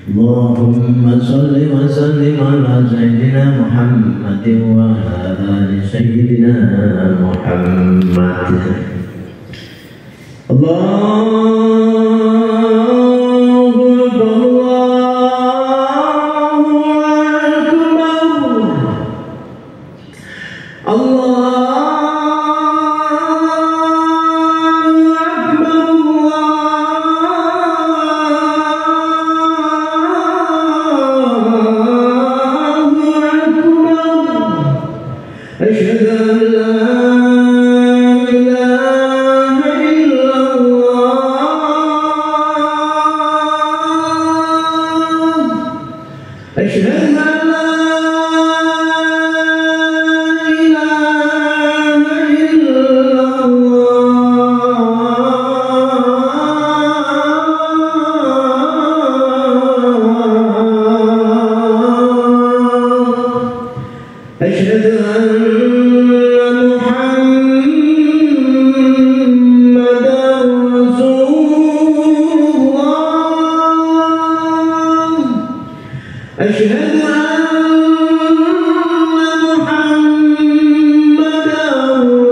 اللهم صل وسلم على سيدنا محمد وعلى آل سيدنا محمد. الله أكبر أشهد أن لا إله إلا الله أشهد أن لا إله إلا الله أشهد أن أشهد أن محمدا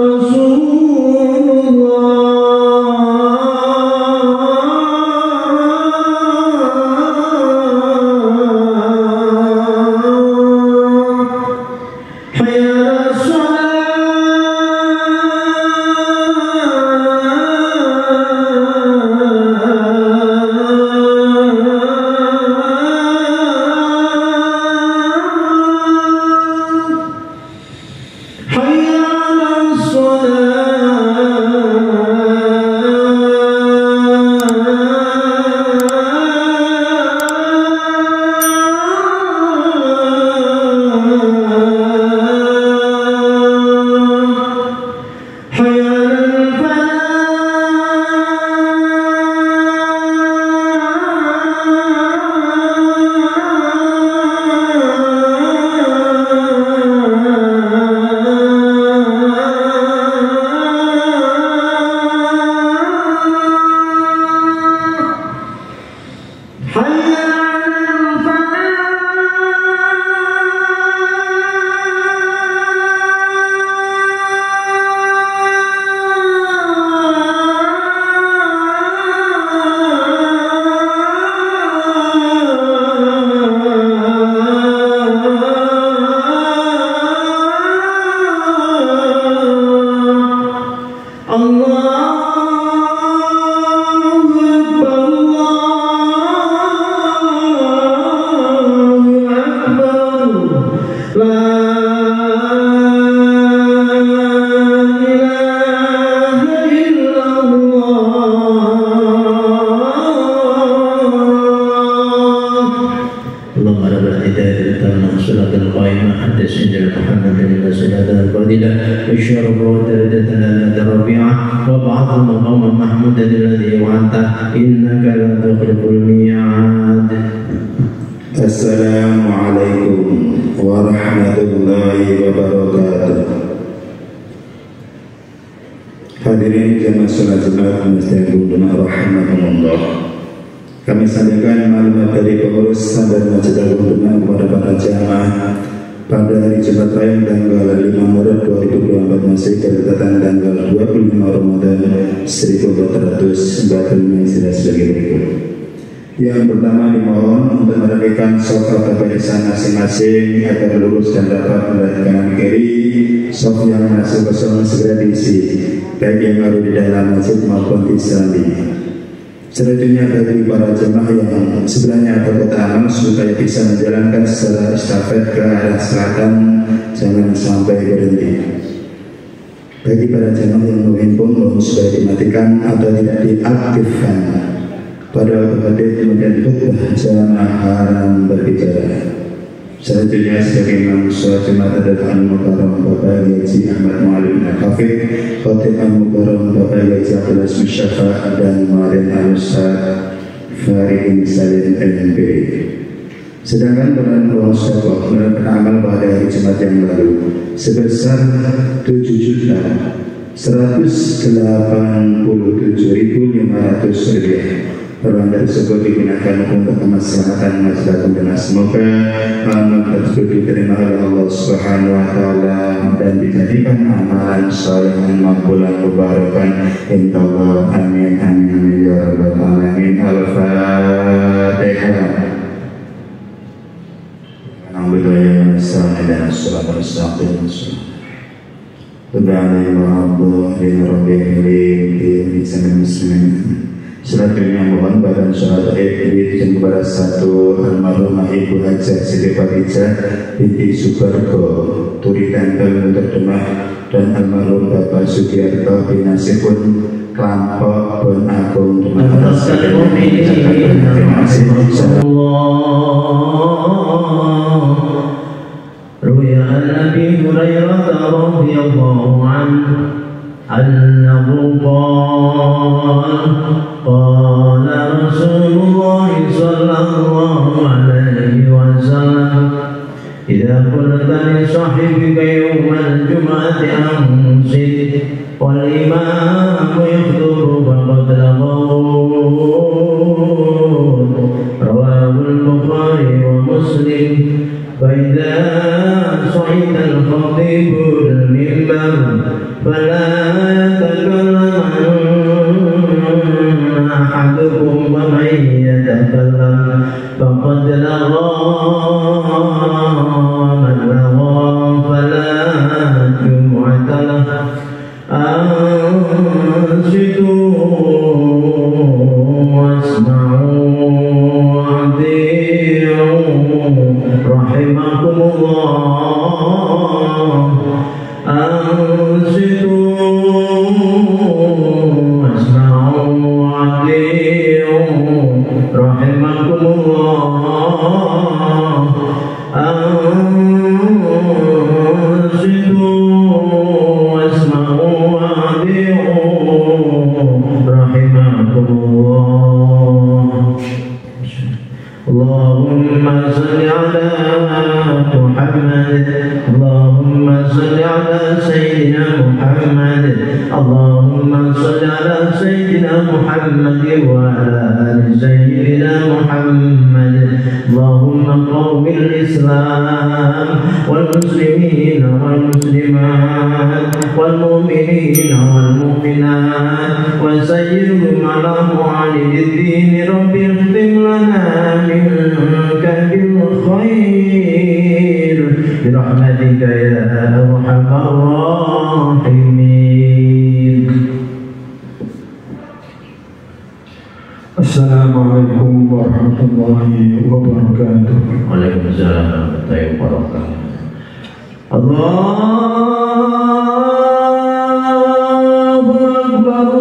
رسول الله حي على Assalamualaikum warahmatullahi wabarakatuh. Hadirin jamaah salat Jumat muslimin rahimakumullah. Kami sampaikan maklumat dari pengurus dan Masjid Al-Qur'an kepada para jamaah pada hari Jumat pagi tanggal 5 Maret 2024 masih catatan tanggal 25 Ramadan 1445 Hijriah sebagai berikut. Yang pertama dimohon untuk merapikan soft atau barisan masing-masing agar lurus dan dapat melihat kanan kiri. Soft yang masih kosong segera diisi, baik yang baru di dalam masjid maupun di selandia. Selanjutnya bagi para jemaah yang sebelahnya atau ke taman supaya bisa menjalankan secara estafet ke arah selatan, jangan sampai berhenti. Bagi para jemaah yang menghimpun mohon supaya dimatikan atau tidak diaktifkan. Pada waktu hadir kemudian khutbah jamaah haram berbicara. Selanjutnya sebagai imam sholat Jumat adalah Al-Mukarram Bapak Haji Ahmad Mu'alim Al-Hafidh, Khatib Al-Mukarram Bapak Haji Abdullah Musyafa dan Mu'alim Al-Ustaz Farid Salim NB. Sedangkan dengan uang sodaqah menurut amal pada hari Jumat yang lalu sebesar 7.187.500 rupiah Ruang tersebut digunakan untuk kemaslahatan masyarakat dan semoga amal tersebut diterima oleh Allah Subhanahu wa taala dan dijadikan amalan saleh yang makbulan mubarakan insyaallah. Amin amin ya rabbal alamin. Al-Fatihah. Alhamdulillah dan assalamu alaikum. Selanjutnya mohon badan sholat Id kepada satu almarhumah Ibu Hajah Siti Khadijah binti Subargo turi tempel terjemah dan almarhum Bapak Sugiarto bin Nasibun Klampok Bon Agung terima kasih. روي عن أبي هريرة رضي الله عنه أنه قال رسول الله صلى الله عليه وسلم إذا قلت لصاحبك يوم الجمعة أنصت والإمام يخطب فقد لغوت. رواه البخاري ومسلم. فإذا صعد الخطيب المنبر فلا يتكلم أحدكم ومن يتكلم فقد لغى من لغى فلا جمعة له. أنصتوا واسمعوا وأطيعوا رحمكم الله. أنصتوا واسمعوا وأطيعوا رحمكم الله. أنصتوا واسمعوا وأطيعوا رحمكم الله. اللهم صل على محمد. اللهم صل على سيدنا محمد. اللهم صل على سيدنا محمد وعلى آل سيدنا محمد. اللهم قوم الإسلام والمسلمين والمسلمات والمؤمنين والمؤمنات وسيرهم على معالج الدين. رب اختم لنا منك بالخير برحمتك يا أرحم الراحمين. Assalamualaikum warahmatullahi wabarakatuh. Waalaikumsalam warahmatullahi wabarakatuh. Allahu Akbar.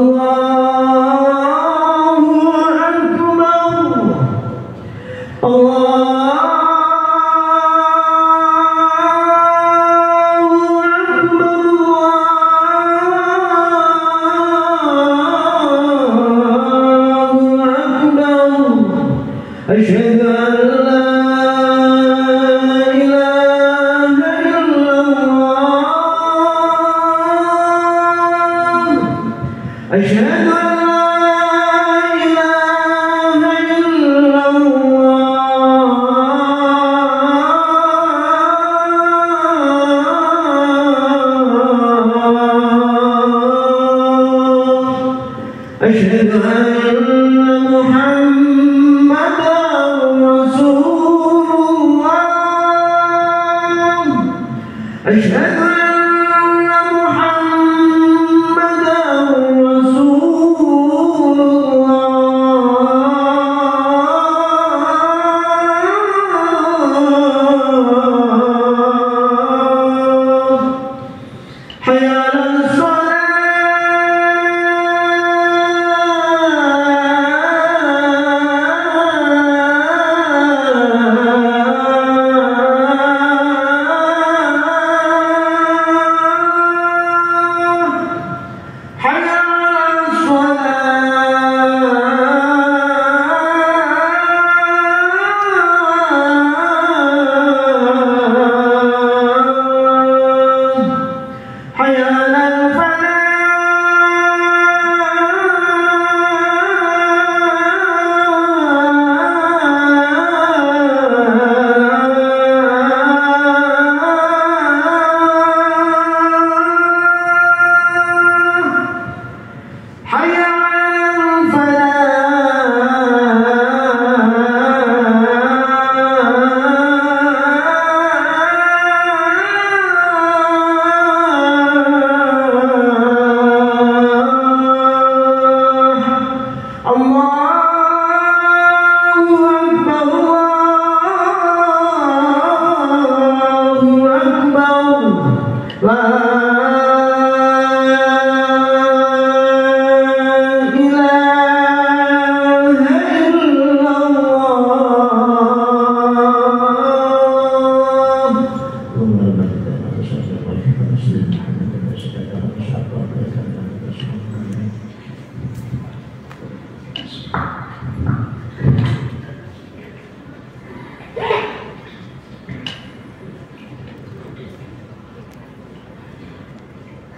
أشهد أن لا إله إلا الله. أشهد أن لا إله إلا الله. أشهد أن أشهد أن محمدا رسول الله. حي على الصلاة.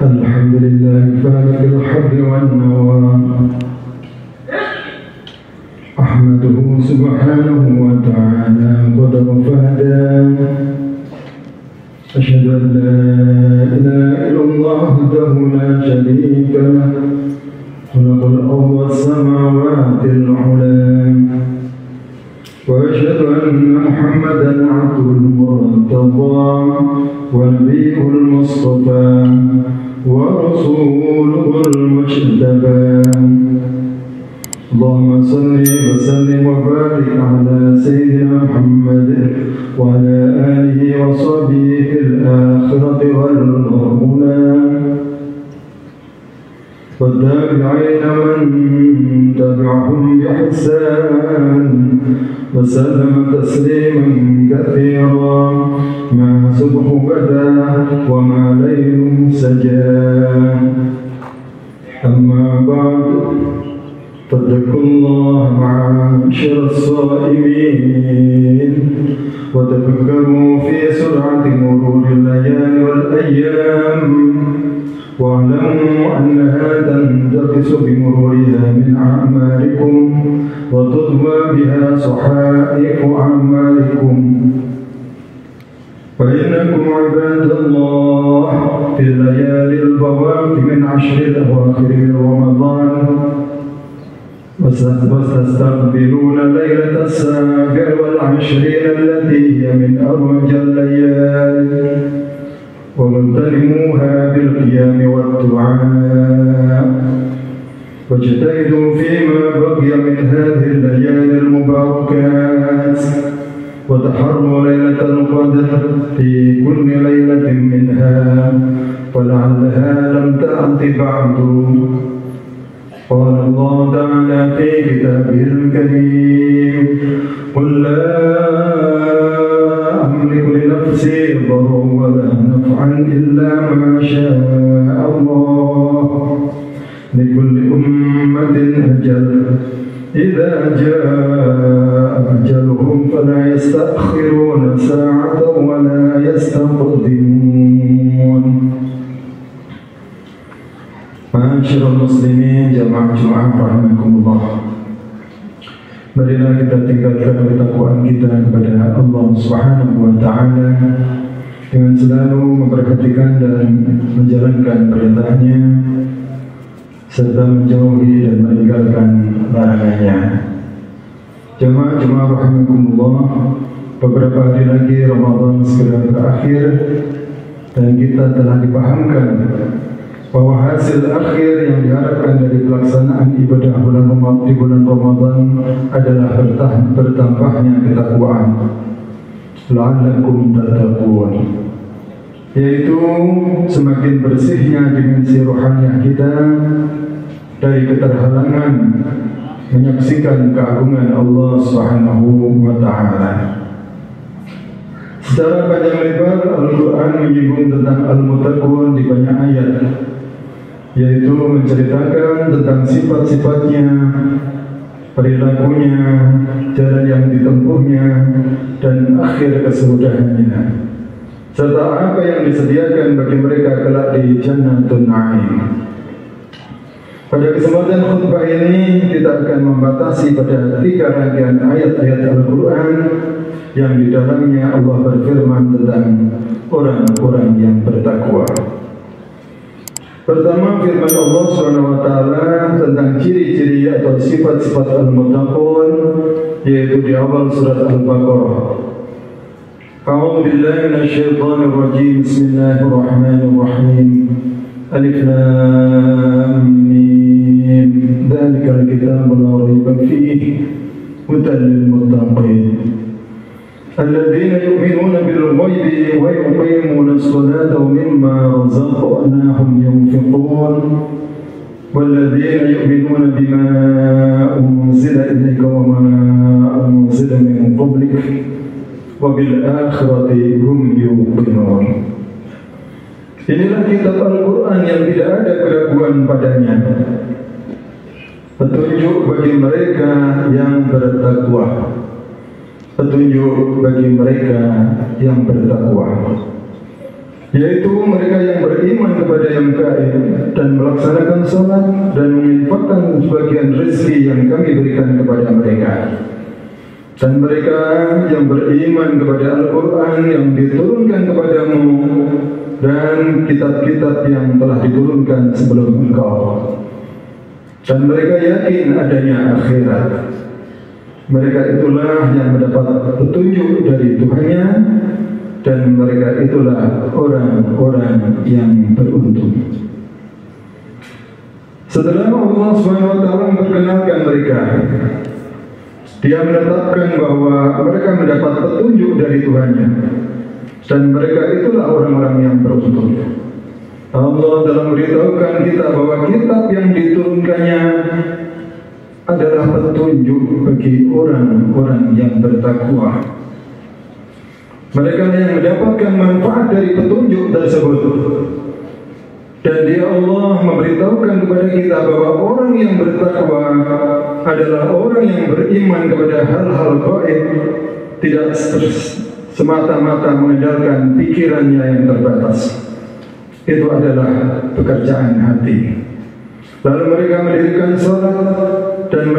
الحمد لله فالق الحب والنوى أحمده سبحانه وتعالى قدر فهدى أشهد أن لا إله إلا الله وحده لا شريك له خلق الأرض والسماوات العلى وأشهد أن محمدا عبده المرتضى ونبيه المصطفى ورسوله المجتبى اللهم صل وسلم وبارك على سيدنا محمد وعلى آله وصحبه في الآخرة والأولى والتابعين من تبعهم بإحسان وسلم تسليما كثيرا ما صبح بدا وما ليل سجى أما بعد فاتقوا الله معاشر الصائمين وتفكروا في سرعة مرور الليالي والأيام واعلموا أنها تنتقص بمرورها من أعمالكم وتطوى بها صحائف أعمالكم فإنكم عباد الله في الليالي البواقي من 10 الأواخر من رمضان وستستقبلون ليلة 27 التي هي من أرجى الليالي واغتنموها بالقيام والدعاء واجتهدوا فيما بقي من هذه الليالي المباركات وتحروا ليلة القدر في كل ليلة منها ولعلها لم تأت بعد. قال الله تعالى في كتابه الكريم قل لا أملك لنفسي ضرا ولا نفعا إلا ما شاء الله لكل أمة أجل إذا جاء أجلهم فلا يستأخرون ساعة ولا يستقدمون. Ma'asyiral muslimin jamaah Jumat rahimakumullah. Marilah kita tingkatkan ketakwaan kita kepada Allah Subhanahu wa taala dengan selalu memperhatikan dan menjalankan perintahnya serta menjauhi dan meninggalkan larangannya. Jamaah rahimakumullah, beberapa hari lagi Ramadan segera berakhir dan kita telah dipahamkan bahwa hasil akhir yang diharapkan dari pelaksanaan ibadah di bulan Ramadan adalah bertambahnya ketakwaan, la'allakum tattaqun, yaitu semakin bersihnya dimensi rohaniah kita dari keterhalangan menyaksikan keagungan Allah Subhanahu wa taala. Secara panjang lebar Al-Quran menyinggung tentang Al-Muttaqun di banyak ayat, yaitu menceritakan tentang sifat-sifatnya, perilakunya, jalan yang ditempuhnya, dan akhir kesudahannya, serta apa yang disediakan bagi mereka kelak di Jannatul Na'im. Pada kesempatan khutbah ini kita akan membatasi pada 3 rangkaian ayat-ayat Al-Quran yang di dalamnya Allah berfirman tentang orang-orang yang bertakwa. Pertama, firman Allah SWT tentang ciri-ciri atau sifat-sifat al-muttaqun, yaitu di awal surat Al-Baqarah. A'udzu billahi minasyaitonir rajim. Bismillahirrahmanirrahim. Alif Lam Mim. Dzalikal kitabu la raiba fihi hudan lil muttaqin. الذين يؤمنون بالغيب ويقيمون الصلاة ومما رزقناهم ينفقون والذين يؤمنون بما أنزل إليك وما أنزل من قبلك وبالآخرة هم يوقنون. Inilah kitab Al-Quran yang tidak ada keraguan padanya, petunjuk bagi mereka yang bertakwa, petunjuk bagi mereka yang bertakwa. yaitu mereka yang beriman kepada yang gaib dan melaksanakan sholat dan menginfakkan sebagian rezeki yang kami berikan kepada mereka. Dan mereka yang beriman kepada Al-Quran yang diturunkan kepadamu dan kitab-kitab yang telah diturunkan sebelum engkau. Dan mereka yakin adanya akhirat. Mereka itulah yang mendapat petunjuk dari Tuhannya, dan mereka itulah orang-orang yang beruntung. Setelah Allah SWT memperkenalkan mereka, Dia menetapkan bahwa mereka mendapat petunjuk dari Tuhannya, dan mereka itulah orang-orang yang beruntung. Allah telah memberitahukan kita bahwa kitab yang diturunkannya adalah petunjuk bagi orang-orang yang bertakwa. Mereka yang mendapatkan manfaat dari petunjuk tersebut. Dan Dia Allah memberitahukan kepada kita bahwa orang yang bertakwa adalah orang yang beriman kepada hal-hal gaib, tidak semata-mata mengandalkan pikirannya yang terbatas. Itu adalah pekerjaan hati. Lalu mereka mendirikan salat dan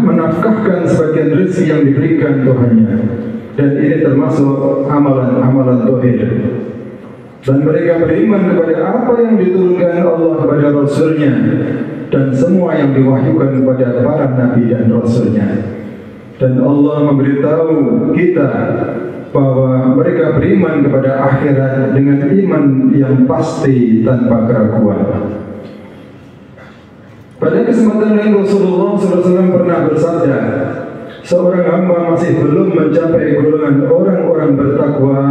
menafkahkan sebagian rezeki yang diberikan Tuhannya. Dan ini termasuk amalan-amalan tauhid. Dan mereka beriman kepada apa yang diturunkan Allah kepada Rasul-Nya dan semua yang diwahyukan kepada para nabi dan Rasul-Nya. Dan Allah memberitahu kita bahwa mereka beriman kepada akhirat dengan iman yang pasti tanpa keraguan. Pada kesempatan lain Rasulullah SAW pernah bersabda, seorang hamba masih belum mencapai golongan orang-orang bertakwa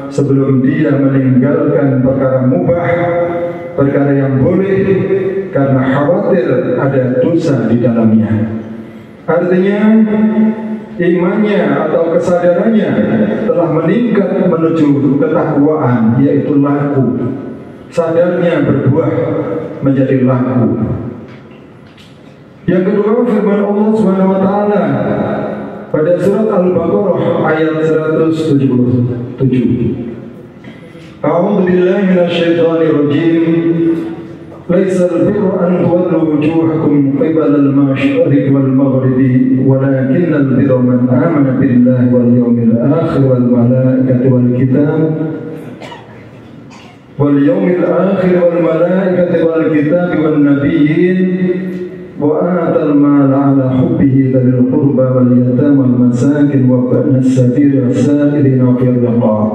sebelum dia meninggalkan perkara mubah, perkara yang boleh, karena khawatir ada dosa di dalamnya. Artinya imannya atau kesadarannya telah meningkat menuju ketakwaan, yaitu laku. Sadarnya berbuah menjadi laku. Yang kedua, firman Allah SWT pada surat Al-Baqarah ayat 177. A'udzu billahi minasyaitonir rajim. Laisa al-birru an tuwallu wujuhakum qibala al-masyriqi wal maghribi, walakinnal birra man amana billahi wal yawmil akhir wal malaikati wal kitab wal kitabi wan nabiyyin وآتى المال على حبه ذوي القربى واليتامى والمساكين وابن السبيل والسائلين وفي الرقاب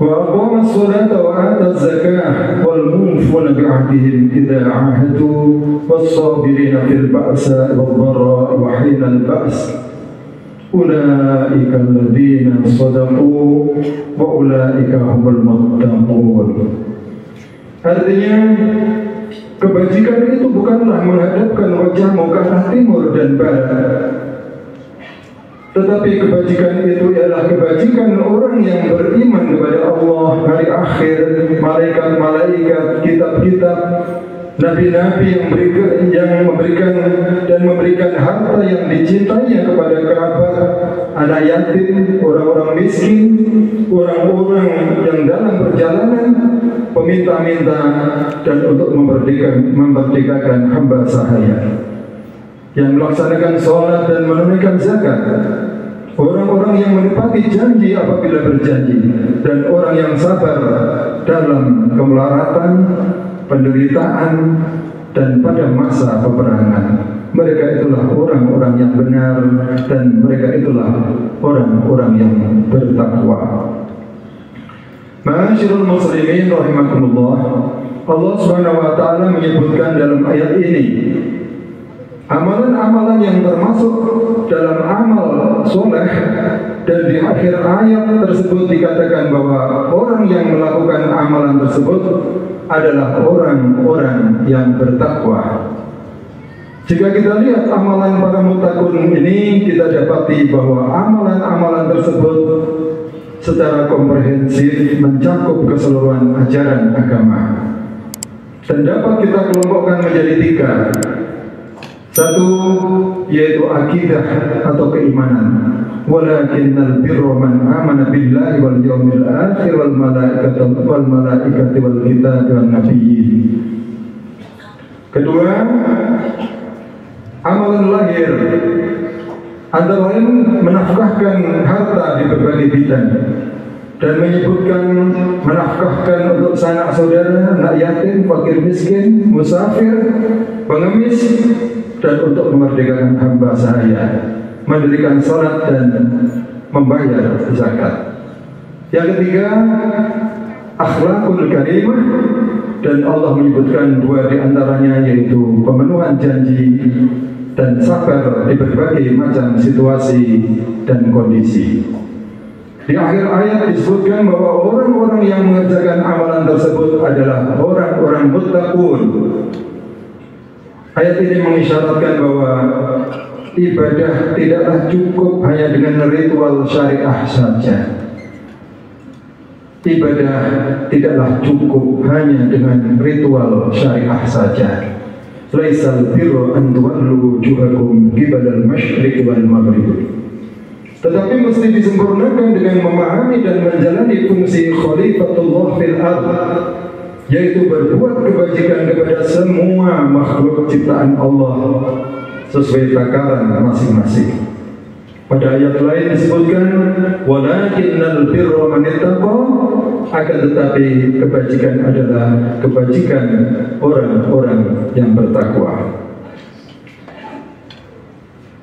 وأقام الصلاة وآتى الزكاة والموفون بعهدهم إذا عاهدوا والصابرين في البأساء والضراء وحين البأس أولئك الذين صدقوا وأولئك هم المتقون. Artinya, kebajikan itu bukanlah menghadapkan wajahmu ke arah timur dan barat, tetapi kebajikan itu adalah kebajikan orang yang beriman kepada Allah, hari akhir, malaikat-malaikat, kitab-kitab, nabi-nabi yang memberikan harta yang dicintainya kepada kerabat, anak yatim, orang-orang miskin, orang-orang yang dalam perjalanan, peminta-minta, dan untuk memerdekakan hamba sahaya, yang melaksanakan sholat dan menunaikan zakat, orang-orang yang menepati janji apabila berjanji, dan orang yang sabar dalam kemelaratan, penderitaan, dan pada masa peperangan. Mereka itulah orang-orang yang benar, dan mereka itulah orang-orang yang bertakwa. Ma'asyiral muslimin rahimakumullah, Allah SWT menyebutkan dalam ayat ini amalan-amalan yang termasuk dalam amal soleh, dan di akhir ayat tersebut dikatakan bahwa orang yang melakukan amalan tersebut adalah orang-orang yang bertakwa. Jika kita lihat amalan para muttaqun ini, kita dapati bahwa amalan-amalan tersebut secara komprehensif mencakup keseluruhan ajaran agama, dan dapat kita kelompokkan menjadi 3. Satu yaitu akidah atau keimanan. Walakinnal birra man amana billahi wal yawmil akhir wal malaikati wal kitabi wan nabiyyin. Kedua, amalan lahir antara lain menafkahkan harta di berbagai bidang dan menyebutkan menafkahkan untuk sanak saudara, anak yatim, fakir miskin, musafir, pengemis, dan untuk memerdekakan hamba sahaya, mendirikan salat dan membayar zakat. Yang ketiga, akhlakul karimah, dan Allah menyebutkan dua di antaranya, yaitu pemenuhan janji dan sabar di berbagai macam situasi dan kondisi. Di akhir ayat disebutkan bahwa orang-orang yang mengerjakan amalan tersebut adalah orang-orang muttaqun. Ayat ini mengisyaratkan bahwa ibadah tidaklah cukup hanya dengan ritual syariah saja. Ibadah tidaklah cukup hanya dengan ritual syariah saja. Laisal birru an tuwallu wujuhakum qibalal masyriqi wal maghrib. Tetapi mesti disempurnakan dengan memahami dan menjalani fungsi khalifatullah fil ardh, yaitu berbuat kebajikan kepada semua makhluk ciptaan Allah sesuai takaran masing-masing. Pada ayat lain disebutkan walakinnal birra man ittaqa, akan tetapi kebajikan adalah kebajikan orang-orang yang bertakwa.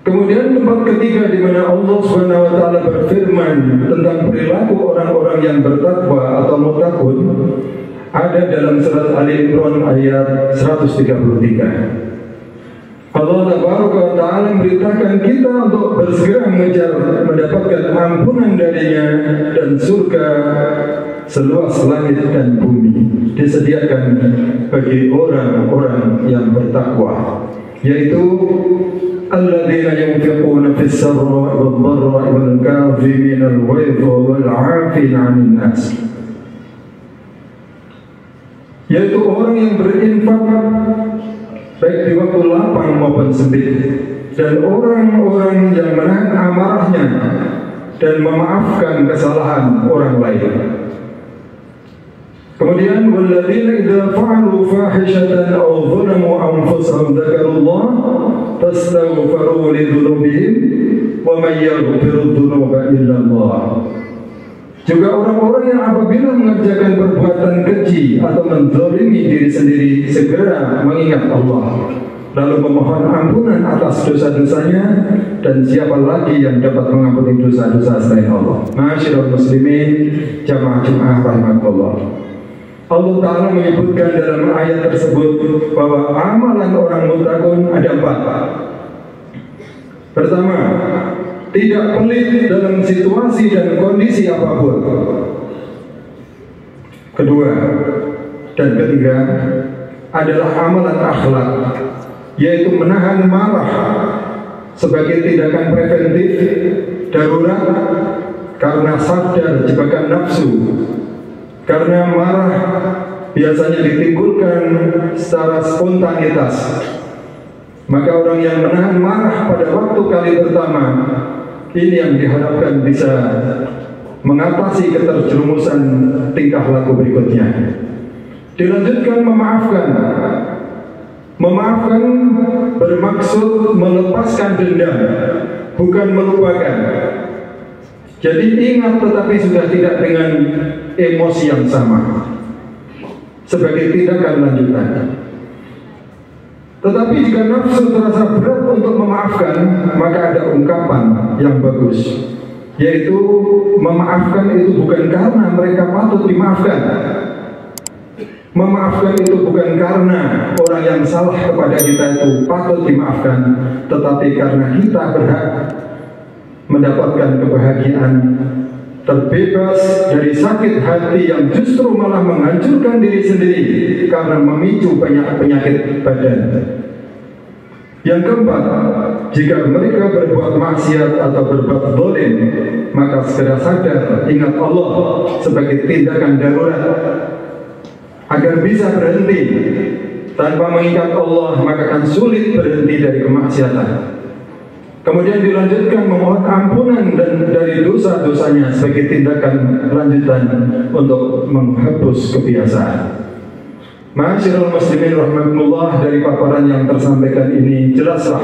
Kemudian tempat ketiga di mana Allah Subhanahu wa taala berfirman tentang perilaku orang-orang yang bertakwa atau muttaqun ada dalam surat Ali Imran ayat 133. Allah Taala memberitakan kita untuk bersegera mengejar mendapatkan ampunan darinya dan surga seluas langit dan bumi disediakan bagi orang-orang yang bertakwa, yaitu alladzina yunfiquna fis sarra'i wad dharra'i wal kaazimina al ghaidha wal 'afina 'anil nas, yaitu orang yang berinfak baik di waktu lapang maupun sempit, dan orang-orang yang menahan amarahnya dan memaafkan kesalahan orang lain. Kemudian walladzina idza fa'alu fahishatan aw zalamu anfusahum dzakarullah fastaghfiru li dzunubihim wa may yaghfiru dzunuba illa Allah. Juga orang-orang yang apabila mengerjakan perbuatan keji atau menzalimi diri sendiri segera mengingat Allah, lalu memohon ampunan atas dosa-dosanya, dan siapa lagi yang dapat mengampuni dosa-dosa selain Allah. Ma'asyiral muslimin jamaah Jumat rahimakumullah. Allah Ta'ala menyebutkan dalam ayat tersebut bahwa amalan orang muttaqun ada 4. Pertama, tidak pelit dalam situasi dan kondisi apapun. Kedua dan ketiga adalah amalan akhlak, yaitu menahan marah sebagai tindakan preventif darurat karena sadar jebakan nafsu. Karena marah biasanya ditimbulkan secara spontanitas, maka orang yang menahan marah pada waktu kali pertama ini yang diharapkan bisa mengatasi keterjerumusan tingkah laku berikutnya. Dilanjutkan memaafkan. Memaafkan bermaksud melepaskan dendam, bukan melupakan. Jadi ingat tetapi sudah tidak dengan emosi yang sama sebagai tindakan lanjutan. Tetapi jika nafsu terasa berat untuk memaafkan, maka ada ungkapan yang bagus, yaitu memaafkan itu bukan karena mereka patut dimaafkan. Memaafkan itu bukan karena orang yang salah kepada kita itu patut dimaafkan, tetapi karena kita berhak mendapatkan kebahagiaan, terbebas dari sakit hati yang justru malah menghancurkan diri sendiri karena memicu banyak penyakit badan. Yang keempat, jika mereka berbuat maksiat atau berbuat zalim, maka segera sadar ingat Allah sebagai tindakan darurat agar bisa berhenti. Tanpa mengingat Allah maka akan sulit berhenti dari kemaksiatan. Kemudian dilanjutkan memohon ampunan dan dari dosa-dosanya sebagai tindakan lanjutan untuk menghapus kebiasaan. Ma'asyiral muslimin rahimakumullah, dari paparan yang tersampaikan ini jelaslah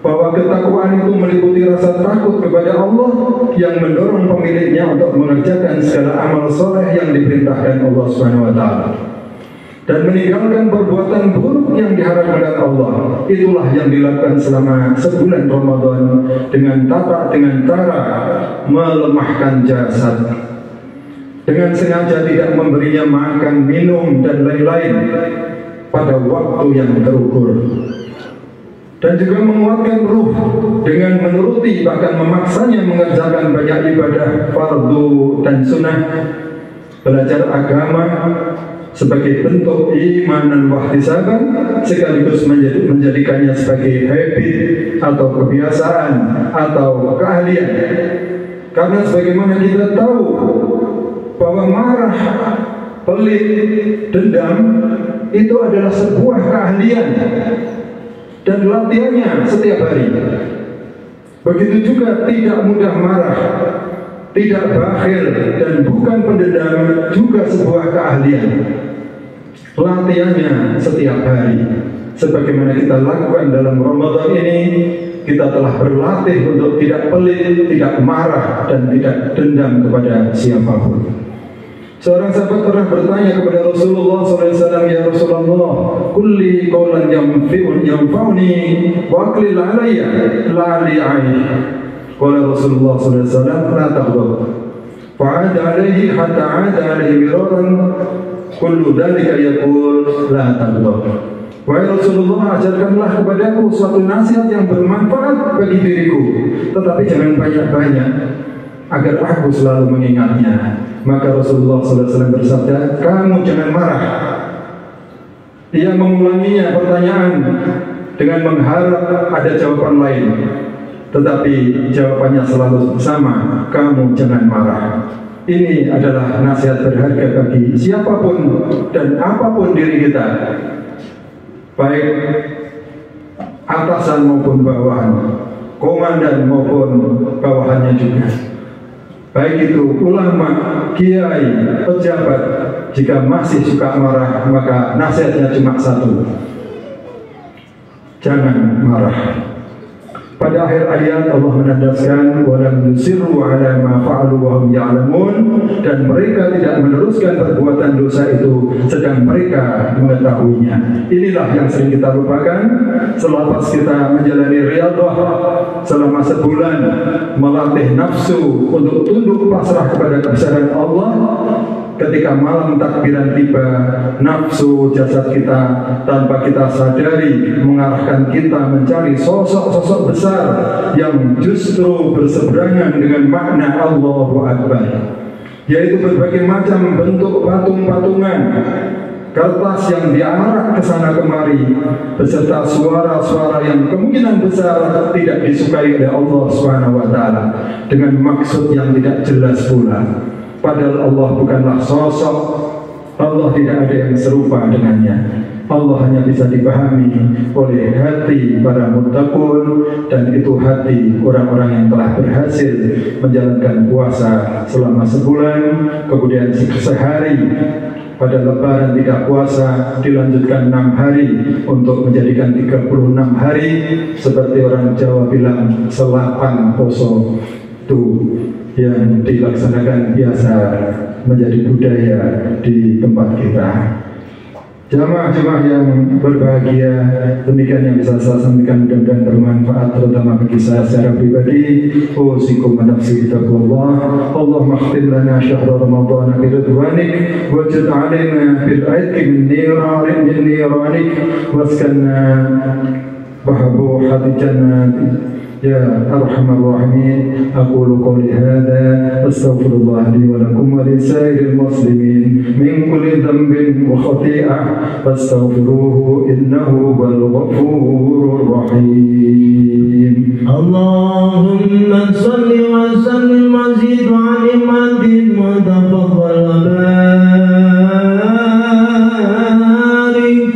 bahwa ketakwaan itu meliputi rasa takut kepada Allah yang mendorong pemiliknya untuk mengerjakan segala amal soleh yang diperintahkan Allah Subhanahu wa taala dan meninggalkan perbuatan buruk yang diharamkan Allah. Itulah yang dilakukan selama sebulan Ramadan dengan cara melemahkan jasad, dengan sengaja tidak memberinya makan, minum dan lain-lain pada waktu yang terukur, dan juga menguatkan ruh dengan menuruti bahkan memaksanya mengerjakan banyak ibadah fardu dan sunnah, belajar agama sebagai bentuk iman dan wahtisaban, sekaligus menjadikannya sebagai habit atau kebiasaan atau keahlian. Karena sebagaimana kita tahu bahwa marah, pelit, dendam itu adalah sebuah keahlian dan latihannya setiap hari. Begitu juga tidak mudah marah, tidak bakhil, dan bukan pendendam juga sebuah keahlian. Latihannya setiap hari. Sebagaimana kita lakukan dalam Ramadan ini, kita telah berlatih untuk tidak pelit, tidak marah, dan tidak dendam kepada siapapun. Seorang sahabat pernah bertanya kepada Rasulullah SAW, "Ya Rasulullah, kulli qawlan yanfa'uni wa aqlil alayya la li'ai." Qala Rasulullah SAW, "La taghdab." Fa'ada alaihi hatta 'ada alaihi miraran, kullu dhalika yaqul la taghdab. Wahai Rasulullah, ajarkanlah kepadaku suatu nasihat yang bermanfaat bagi diriku, tetapi jangan banyak-banyak, agar aku selalu mengingatnya. Maka Rasulullah SAW bersabda, "Kamu jangan marah." Ia mengulanginya pertanyaan dengan mengharap ada jawaban lain, tetapi jawabannya selalu sama, "Kamu jangan marah." Ini adalah nasihat berharga bagi siapapun dan apapun diri kita, baik atasan maupun bawahan, komandan maupun bawahannya juga, baik itu ulama, kiai, pejabat. Jika masih suka marah, maka nasihatnya cuma satu: jangan marah. Pada akhir ayat Allah menandaskan walam yusirru ala ma fa'alu wa hum ya'lamun, dan mereka tidak meneruskan perbuatan dosa itu sedang mereka mengetahuinya. Inilah yang sering kita lupakan selepas kita menjalani riyadhah selama sebulan, melatih nafsu untuk tunduk pasrah kepada kebesaran Allah. Ketika malam takbiran tiba, nafsu jasad kita tanpa kita sadari mengarahkan kita mencari sosok-sosok besar yang justru berseberangan dengan makna Allahu Akbar, yaitu berbagai macam bentuk patung-patungan, kertas yang diarak ke sana kemari, beserta suara-suara yang kemungkinan besar tidak disukai oleh Allah SWT dengan maksud yang tidak jelas pula. Padahal Allah bukanlah sosok, Allah tidak ada yang serupa dengannya. Allah hanya bisa dipahami oleh hati para muttaqun, dan itu hati orang-orang yang telah berhasil menjalankan puasa selama sebulan, kemudian sehari pada lebaran tidak puasa, dilanjutkan 6 hari untuk menjadikan 36 hari, seperti orang Jawa bilang selapan poso itu yang dilaksanakan biasa menjadi budaya di tempat kita. Jamaah-jamaah yang berbahagia, demikian yang bisa saya sampaikan, mudah-mudahan bermanfaat terutama bagi saya secara pribadi. Usikum wa nafsi bitaqwallah. Allahumma khtim lana syahr Ramadan bi ridwanik waj'al 'alaina bil 'idki min niranik waskanna bahbuhat jannati ya arhamar rahimin. Aqulu qawli hadha astaghfirullah li wa lakum wa li sa'iril muslimin min kulli dhanbin wa khati'ah fastaghfiruhu innahu wal ghafurur rahim. Allahumma salli wa sallim wa zid wa ni'matin wa tafaddal wa barik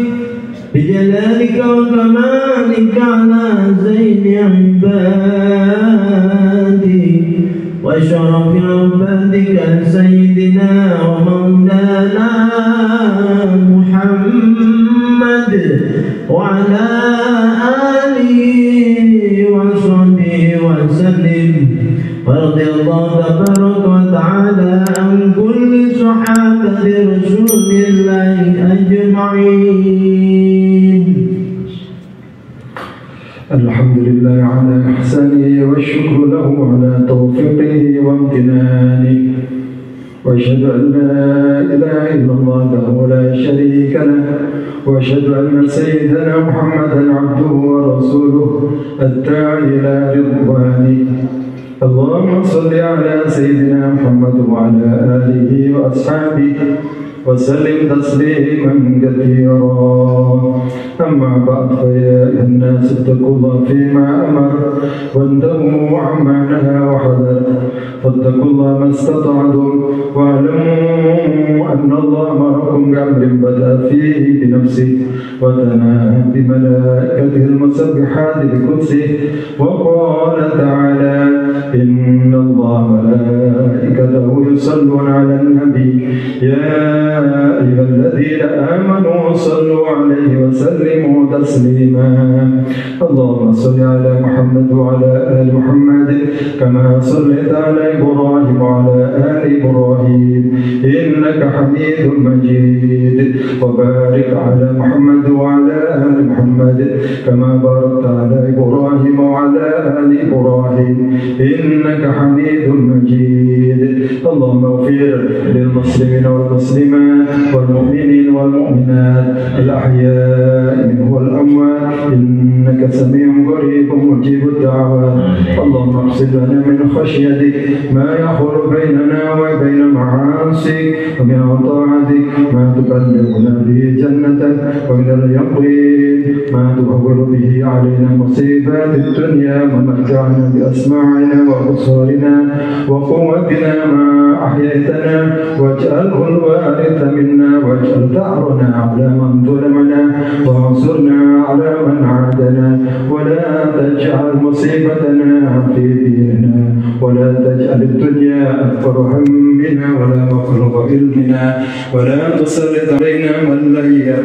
وشرف عبادك سيدنا ومولانا محمد وعلى آله وصحبه وسلم. ورضي الله تبارك وتعالى عن كل صحابة رسول الله أجمعين. الحمد لله على إحسانه والشكر له على توفيقه وامتنانه، وأشهد أن لا إله إلا الله وحده لا شريك له، وأشهد أن سيدنا محمدا عبده ورسوله الداعي إلى رضوانه. اللهم صل على سيدنا محمد وعلى آله وأصحابه وسلم تسليما كثيرا. أما بعد، فيا أيها الناس اتقوا الله فيما أمر وانتهوا عما نهى وحذر، فاتقوا الله ما استطعتم، واعلموا أن الله أمركم بأمر بدأ فيه بنفسه وتناهى بملائكته المسبحات بقدسه، وقال تعالى: إن الله وملائكته يصلون على النبي يا أيها الذين آمنوا صلوا عليه وسلموا تسليما. اللهم صل على محمد وعلى آل محمد كما صليت على إبراهيم وعلى آل إبراهيم إنك حميد مجيد، وبارك على محمد وعلى آل محمد كما باركت على إبراهيم وعلى آل إبراهيم إنك حميد مجيد. اللهم اغفر للمسلمين والمسلمات والمؤمنين والمؤمنات الأحياء منهم والأموات إنك سميع قريب مجيب الدعوات. اللهم اقسم لنا من خشيتك ما يحول بيننا وبين معاصيك، ومن طاعتك ما تبلغنا به جنتك، ومن اليقين ما تهون به علينا مصيبات الدنيا، ومتعنا بأسماعنا وأبصارنا وقوتنا ما أحييتنا، واجعله الوارث منا، واجعل ثأرنا على من ظلمنا، وانصرنا على من عادنا، ولا تجعل مصيبتنا في ديننا، ولا تجعل الدنيا أكبر همنا ولا مبلغ علمنا، ولا تسلط علينا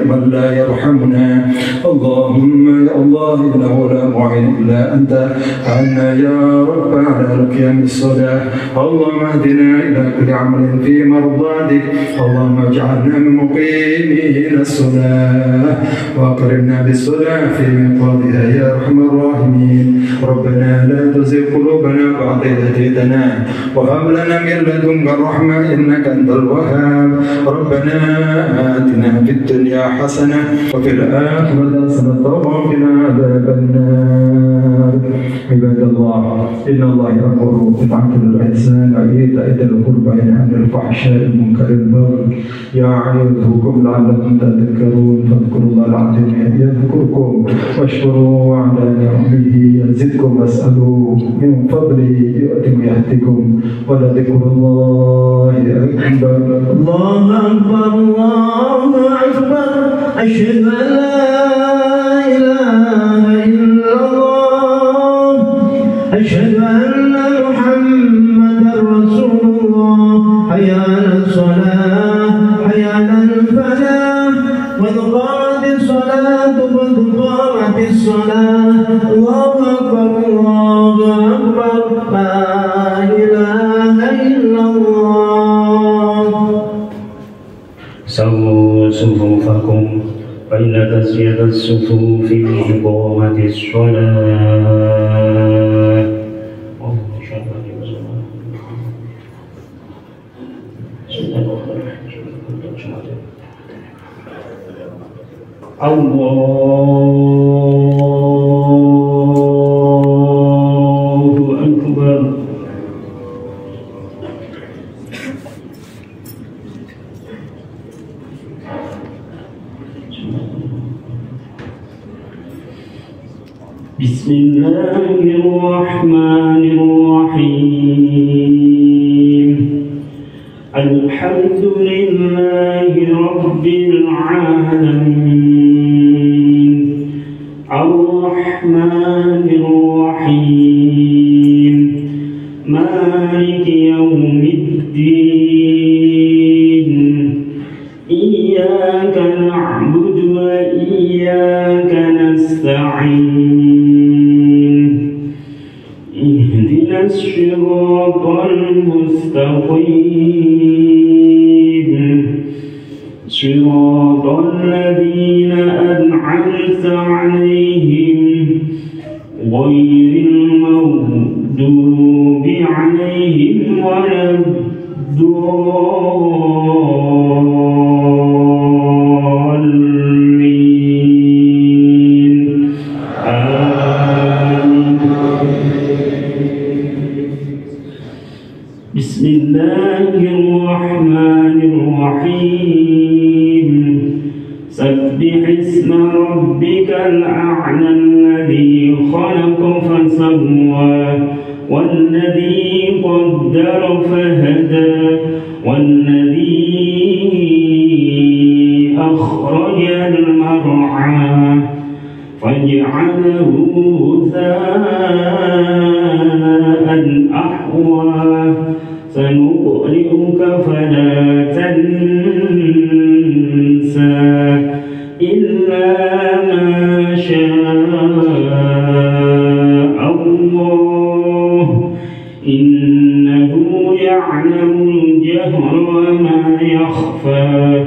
من لا يرحمنا. اللهم يا الله إنه لا معين إلا أنت، عنا يا رب على قيام الصلاة. اللهم اهدنا إلى كل عمل في مرضاتك، اللهم اجعلنا من مقيمين الصلاة، وأكرمنا بالصلاة في مقابلها يا أرحم الراحمين. ربنا لا تزغ قلوبنا بعد إذ هديتنا، وهب لنا من لدنك الرحمة إنك أنت الوهاب. ربنا آتنا في الدنيا حسنة وفي الآخرة حسنة وقنا عذاب النار. عباد الله، إن الله يأمر بالعدل والإحسان وإيتاء ذي القربى وينهى عن الفحشاء والمنكر والبغي يعظكم لعلكم تذكرون. فاذكروا الله العظيم يذكركم، واشكروا على نعمه يزدكم، واسألوا من فضله يؤتكم يهدكم، ولذكر الله أكبر. الله أكبر الله أكبر. أشهد أن لا إله إلا الله، أشهد أن محمدا رسول الله. حي على الصلاة حي على الفلاح، قد قامت الصلاة قد قامت الصلاة. الله أكبر الله أكبر. لا إله إلا الله. سووا صفوفكم فإن تسوية الصفوف بإقامة الصلاة. الله أكبر. بسم الله الرحمن الرحيم. الحمد لله رب العالمين، الرحمن الرحيم، مالك مالك يوم الدين إياك نعبد وإياك نستعين اهدنا الصراط المستقيم صراط الذين أنعمت عليهم غير المغضوب عليهم ولا الضالين آمين. بسم الله الرحمن الرحيم سبح اسم ربك الأعلى الذي خلق فسوى والذي قدر فهدى والذي أخرج المرعى فجعله غثاء أحوى سنقرئك فلا تنسى إلا ما شاء الله إنه يعلم الجهر وما يخفى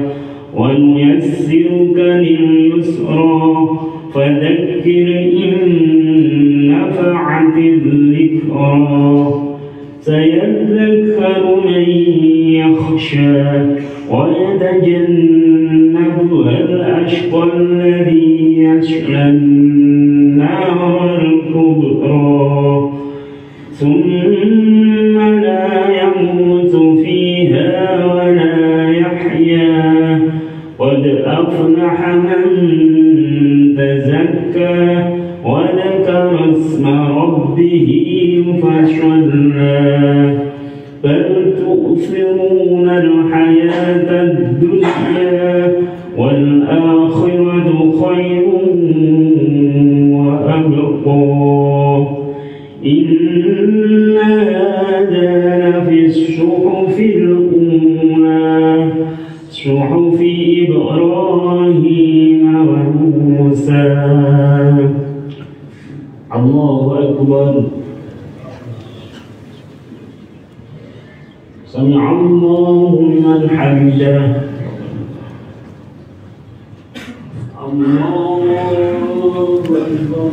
ونيسرك لليسرى فذكر إن نفعت الذكرى سيذكر من يخشى ويتجنبها الأشقى الذي يصلى النار الكبرى ثم لا يموت فيها ولا يحيا قد أفلح من تزكى وذكر اسم ربه فصلى بل تؤثرون الحياة الدنيا والآخرة خير وأبقى إن هذا لفي الصحف الأولى صحف إبراهيم وموسى. الله أكبر. سمع الله لمن حمده. الله أكبر.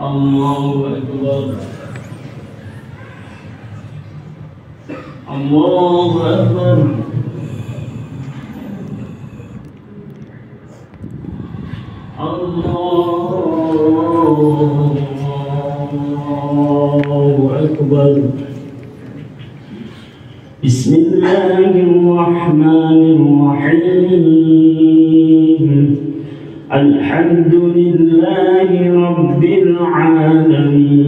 الله أكبر. الله أكبر. الله أكبر. بسم الله الرحمن الرحيم الحمد لله رب العالمين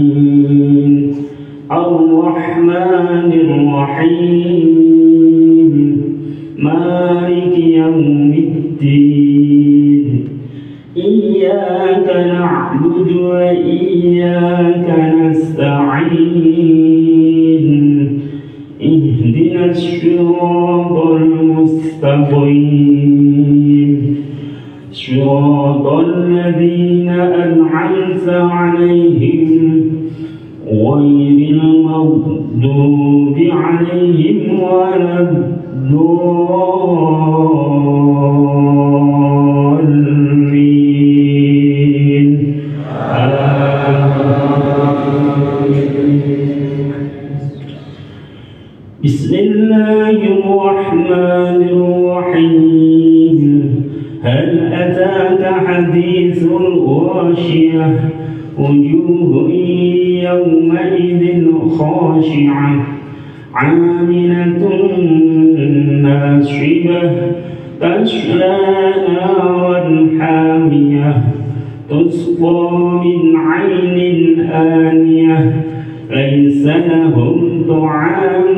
الرحمن الرحيم مالك يوم الدين إياك نعبد وإياك نستعين اهدنا الصراط المستقيم صراط الذين أنعمت عليهم غير المغضوب عليهم ولا الضالين بسم الله الرحمن الرحيم هل أتاك حديث الغاشية وجوه يومئذ خاشعة عاملة ناصبة تصلى نارا حامية تسقى من عين آنية ليس لهم طعام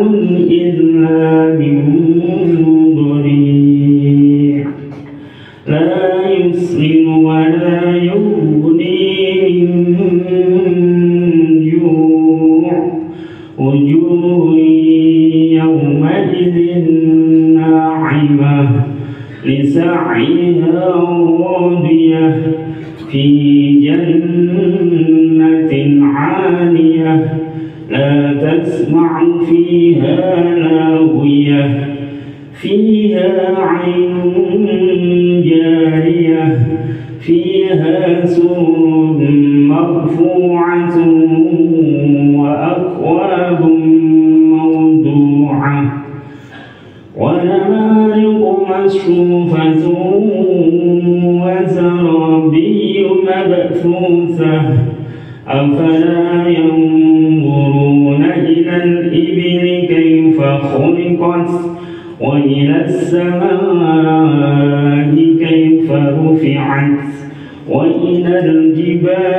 إلا من ضريع لا يسمن ولا يغني من تسمع فيها لاغية فيها عين جارية فيها سرر مرفوعة وأكواب موضوعة ونمارق مصفوفة وزرابي مبثوثة أفلا ينظرون إلى الإبل كيف خلقت وإلى السماء كيف رفعت وإلى الجبال